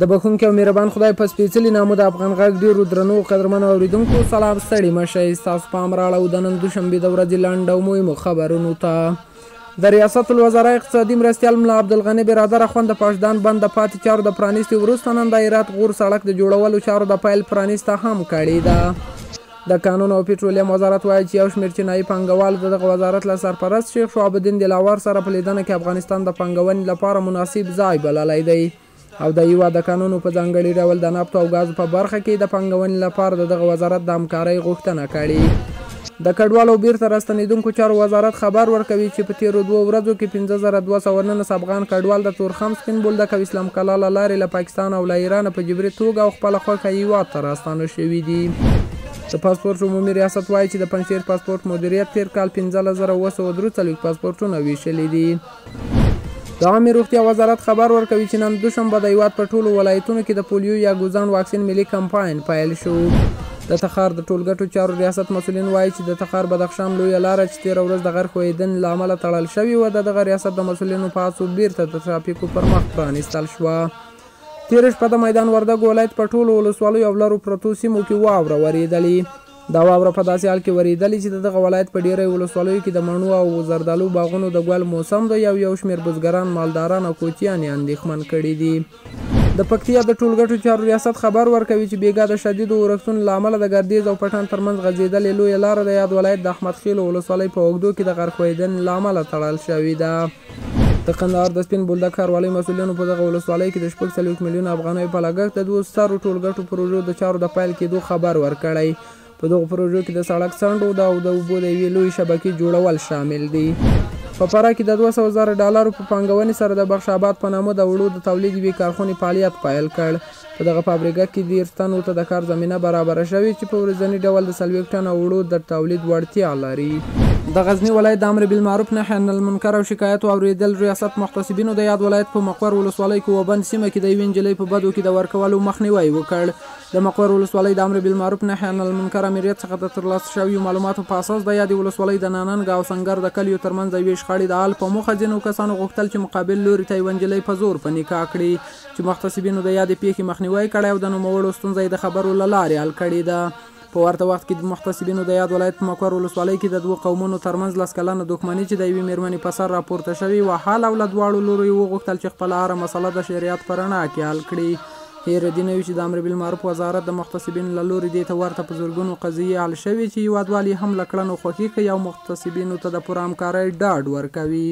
د بخښونکي او مهربان خدای په سپېڅلي نامه د افغان غږ ډېرو درنو قدرمنو اورېدونکو سلام ستړي مه شئ. ستاسو پام راړو د نن دوشنبې د ورځې لنډ او مهمو خبرونو ته. د ریاست الوزرا اقتصادي مرستیال ملا عبدالغني برادر اخوند د پاشدان بند د پاتې چارو د پرانیستي وروسته نن د هرات غور سړک د جوړولو چارو د پیل پرانیسته هم کړې ده. د قانون او پټرولیم وزارت وایي چې یو شمېر چینایي پانګوالو د دغه وزارت له سرپرست شیخ شعب الدین دلاور سره په لیدنه کې افغانستان د پانګونې لپاره مناسب ځای بللی دی او د هېواد د قانونو په ځانګړي ډول د نفتو او ګازو په برخه کې د پانګونې لپاره د دغه وزارت د همکارۍ غوښتنه کړې. د کډوالو او بیرته راستنېدونکو چارو وزارت خبر ورکوي چې په تېرو 2 ورځو کې 5219 افغان کډوال د تورخم سپین بولدک او اسلام کلا له لارې له پاکستان او له ایرانه په جبري توګه او خپله خوښه هېواد ته راستانه شوي دي. د پاسپورټ عمومي ریاست وایي چې د پنجشیر پاسپورټ مدیریت تېر کال 15943 پاسپورټونه ویشلي دي. د عامې روغتیا وزارت خبر ورکوي چې نن دوشنبه د هېواد په ټولو ولایتونو کې د پولیو یا ګوزان واکسین ملي کمپاین پیل شو. د تخار د ټولګټو چارو ریاست مسؤلین وایي چې د تخار بدخشان لویه لاره چې تېره ورځ د غر ښویېدنې له امله تړل شوې وه د دغه ریاست د مسؤلینو په هڅو بیرته د ترافیکو پر مخ پرانیستل شوه. تېره شپه د میدان وردګ ولایت په ټولو ولسوالیو او لرو پرتو سیمو کې واوره ورېدلې. دا واوره په داسې حال کې ورېدلې چې د دغه ولایت په ډېری ولسوالیو کې د مڼو او زردالو باغونو د ګل موسم دی او یو شمېر بزګران مالداران او کوچیان یې اندېښمن کړي دي. د پکتیا د ټولګټو چارو ریاست خبر ورکوي چې بېګا د شدیدو اورښتونو له امله د ګردیز او پټان ترمنځ غځېدلې لویه لاره د یاد ولایت د احمد خیلو ولسوالۍ په اوږدو کې د غر ښویېدنې له امله تړل شوې ده. د کندهار د سپین بولدک ښاروالۍ مسؤلینو په دغه ولسوالۍ کې د 40 میلیونه افغانیو په لګښت د 2 سترو ټولګټو پروژو د چارو د پیل کېدو خبر ورکړی. په دغو پروژو کې د سړک څنډو او د اوبو د یوې لویې شبکې جوړول شامل دي. په فراه کې د 200,000 په پانګونې سره د بخش آباد په نامه د وړو د تولید یوې کارخونې فعالیت پیل کړ. په دغه فابریکه کې 13 تنو ته د کار زمینه برابره شوې چې په ورځني ډول د 40 ټنه وړو د تولید وړتیا لري. د غزني ولایت د امر بالمعروف نهي عن المنکر او شکایت اوریدل ریاست محتسبینو د یاد ولایت په مقور ولسوالۍ کې وبند سیمه کې د یوې نجلۍ په بدو کې د ورکولو مخنیوی وکړ. د مقور ولسوالۍ د امر بالمعروف نهي عن المنکر امریت څخه د ترلاسه شویو معلوماتو په اساس د یادې ولسوالۍ د ناننګ او سنګر د کلیو ترمنځ د یوې شخړې د حل په موخه ځینو کسانو غوښتل چې مقابل لوري ته یوه نجلۍ په زور په نکاح کړي چې محتسبینو د یادې پیښې مخنیوی کړی او د نوموړو ستونزه یې د خبرو له لارې حل کړې ده. په ورته وخت کې د محتسبینو د یاد ولایت په مقور ولسوالۍ کې د 2 قومونو ترمنځ 10 کلنه دښمني چې د یوې مېرمنې په سر راپورته شوې وه حل او له دواړو لوریو وغوښتل چې خپله هره مسله د شریعت په رڼا کې حل کړي. هیره دې نه وي چې د امر بالمعروف وزارت د محتسبینو له لوري دې ته ورته په زرګونو قضیې حل شوې چې هېوادوال یې هم له کړنو خوښي کوي او محتسبینو ته د پوره همکارۍ ډاډ ورکوي.